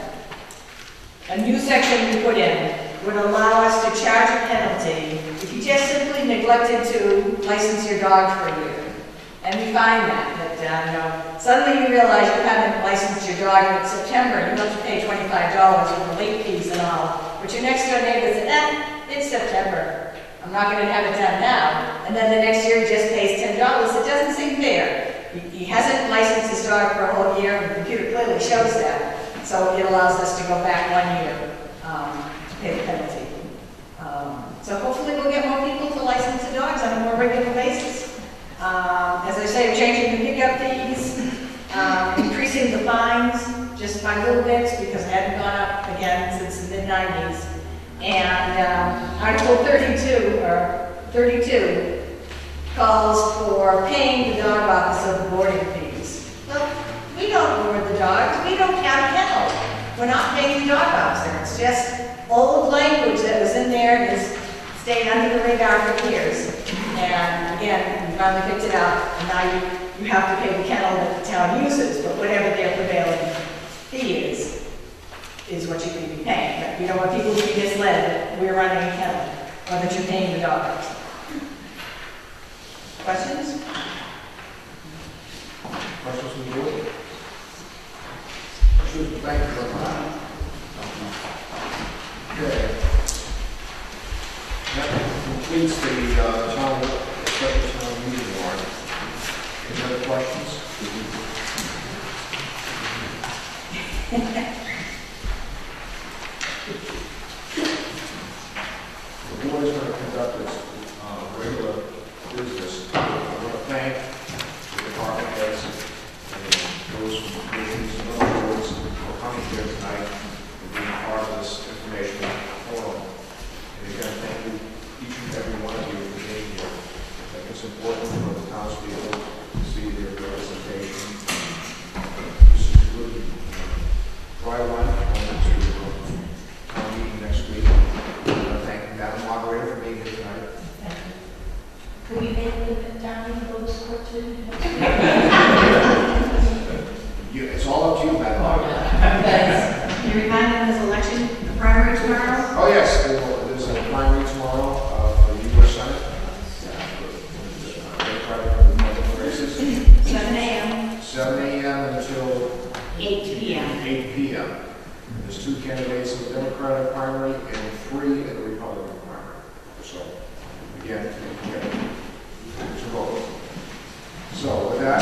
a new section we put in would allow us to charge a penalty if you just simply neglected to license your dog for a year. And we find that suddenly you realize you haven't licensed your dog in September and you have to pay $25 for the late fees and all. But your next door neighbor said, it's September. I'm not going to have it done now. And then the next year he just pays $10. It doesn't seem fair. He hasn't licensed his dog for a whole year, and the computer clearly shows that. So it allows us to go back 1 year to pay the penalty. So hopefully we'll get more people to license the dogs on a more regular basis. As I say, we're changing the pickup fees, increasing the fines just by little bits because it hadn't gone up again since the mid-90s. And Article 32 calls for paying the dog officer the boarding fees. Well, we don't board the dogs. We don't have a kennel. We're not paying the dog officer. It's just old language that was in there and has stayed under the radar for years. And again, we finally picked it up, and now you have to pay the kennel that the town uses, but whatever their prevailing fee is what you can be paying. But we don't want people to be misled that we're running a kennel or that you're paying the dogs. Questions? Questions from the board? Thank you very much. Okay. That completes the special town meeting warrant. Any other questions? The board is going to conduct its regular business. I want to thank the department heads and those from commissions and other boards for coming here tonight and being part of this information forum. And again, thank you, each and every one of you, for being here. I think it's important for the townspeople to see their representation. This is a good dry run going to town meeting next week. I want to thank Madam Moderator for being here tonight. Could we make it down in the school too? It's all up to you, Madam Moderator. Can you remind them there's election, the primary tomorrow? Oh, yes, there's a primary tomorrow for the U.S. Senate. Democratic races. 7 a.m. 7 a.m. until 8 p.m. 8 p.m. There's 2 candidates in the Democratic primary and 3 in the Republican primary. So, again, to vote. So, with that,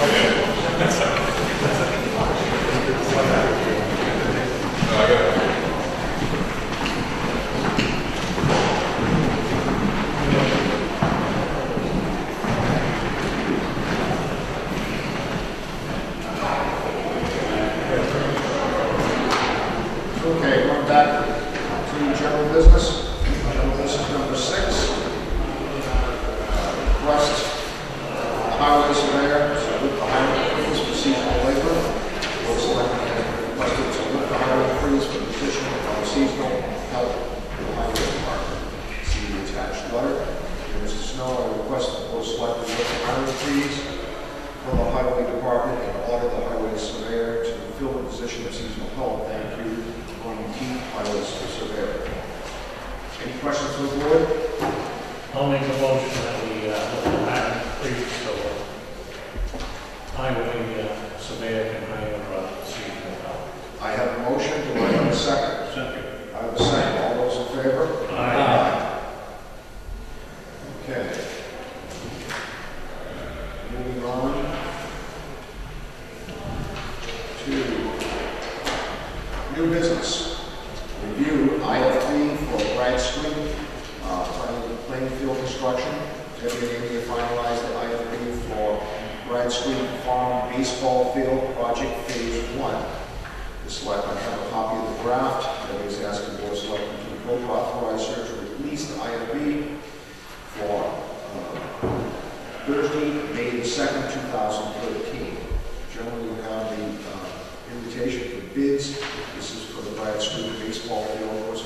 I got it. Okay, going back to general business. General business number 6. Request highway surveyor to lift the highway freeze for seasonal labor. Board of Selectmen has requested to lift the highway freeze for the position of seasonal help in the highway department. See the attached letter. Mr. Snow, I request the Board of Selectmen lift the highway freeze for the highway department and order the highway surveyor to fill the position of seasonal help. Thank you, Ron Keith, highway surveyor. Any questions from the board? I'll make a motion that we, let the highway freeze, so highway surveyor can hire seasonal help. I have a motion, do I have a second? Second. I have a second, all those in favor? Aye. Okay. Moving on to new business. Review IFB for Brad Street, playing field construction. Deputy Amy finalized the IFB for Brad Street Farm Baseball Field Project Phase 1. The selectmen have a copy of the draft. Deputy's asking the Board of Selectmen to vote to authorize her to release the IFB for Thursday, May the 2nd, 2013. Generally, you have the invitation for bids. This is for the Brad Street baseball field. Of course,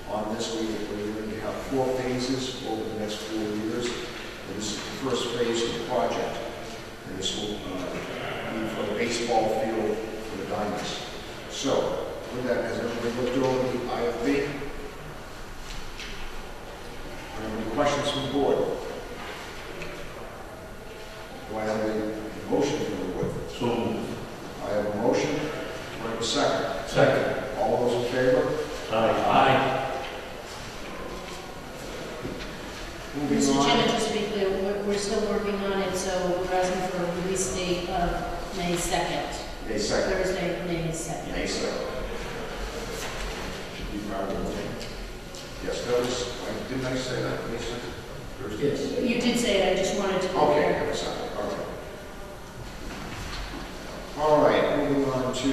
on this week, we're going to have 4 phases over the next 4 years. And this is the first phase of the project. And this will be for the baseball field for the Diamonds. So, with that, has everybody looked over the IFB? Are there any questions from the board? Do I have a motion from the board? So, I have a motion. Do I have a second? second. All those in favor? Aye. Moving Mr. on. Chairman, just to be clear, we're still working on it, so we're asking for a release date of May 2nd. May 2nd. Thursday, May 2nd. May 2nd. Should be part of the thing. Yes, notice, didn't I say that, May 2nd? Thursday? Yes. You did say it, I just wanted to. Okay, I was all right. All right, moving on to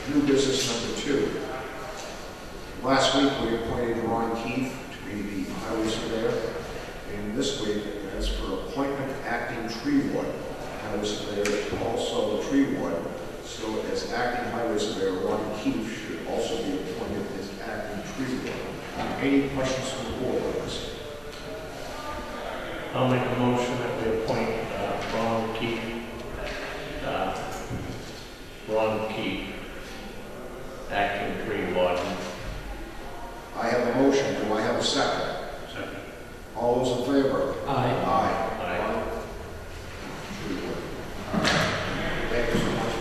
new business number 2. Last week, we appointed Ron Keith to be the highway surveyor. And this week, as for appointment acting tree warden, highway surveyor, also the tree warden. So as acting highway surveyor, Ron Keith should also be appointed as acting tree warden. Any questions from the board on this? I'll make a motion that we appoint Ron Keith, acting tree warden. I have a motion. Do I have a second? Second. All those in favor? Aye. Aye. Aye. Thank you so much.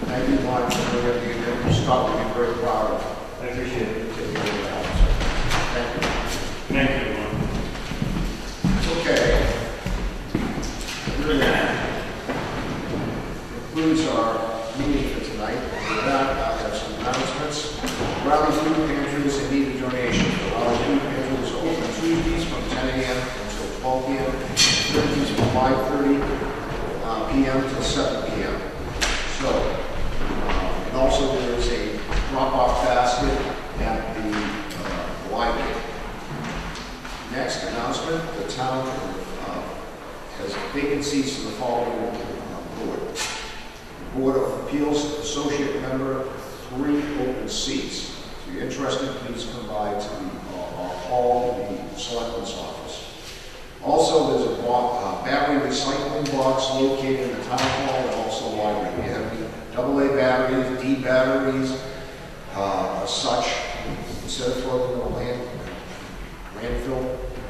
Thank you, Mark, for everything you did. Stop, we'll be very proud of. I appreciate it. Taking over the house. Thank you. Thank you, Ron. Okay. Really concludes our meeting for tonight. With that, I have some announcements. Raleigh Food Pantries and need a donation. Raleigh Food Pantries are open Tuesdays from 10 a.m. until 12 p.m. Thursdays from 5:30 p.m. to 7 p.m. So, and also there is a drop-off basket at the library. Next announcement, the town has vacancies to the following board. The Board of Appeals, associate member, 3 open seats. If you're interested, please come by to our hall, the Selectmen's office. Also, there's a battery recycling box located in the town hall and also the library. We have AA batteries, D batteries, such. Instead of throwing them in a landfill,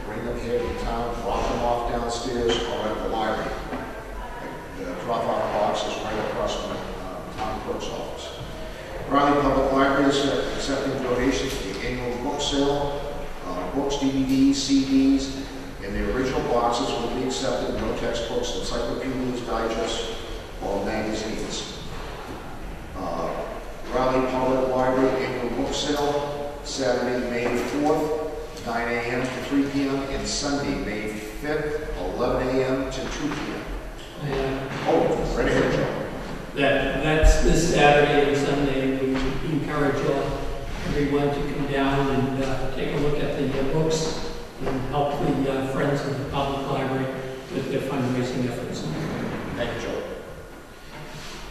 bring them here to the town, drop them off downstairs or at the library. The drop-off box is right across from Raleigh Public Library is accepting donations for the annual book sale. Books, DVDs, CDs, and the original boxes will be accepted. No textbooks, encyclopedias, digests, or magazines. Raleigh Public Library annual book sale, Saturday, May 4th, 9 a.m. to 3 p.m., and Sunday, May 5th, 11 a.m. to 2 p.m. Oh, right ahead, Joe. That's this Saturday and Sunday. We encourage everyone to come down and take a look at the books and help the Friends of the Public Library with their fundraising efforts. Thank you, Joe.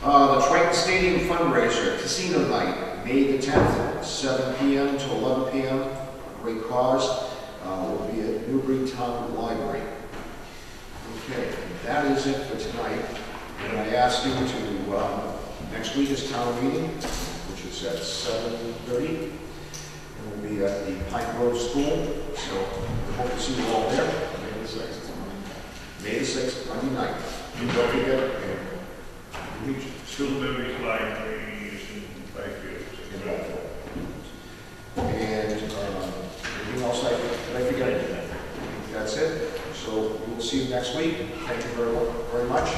The Triton Stadium fundraiser, Casino Night, May the 10th, 7 p.m. to 11 p.m. Great cause. Will be at Newbury Town Library. Okay, that is it for tonight. And I ask you to, next week is town meeting, which is at 7:30. And we'll be at the Pine Grove School, so hope to see you all there. May the 6th. May the 6th, Monday night. You don't forget, Still Liberty's Library is in Bayfield. and anything else did I forget anything? That's it. So we'll see you next week. Thank you very much.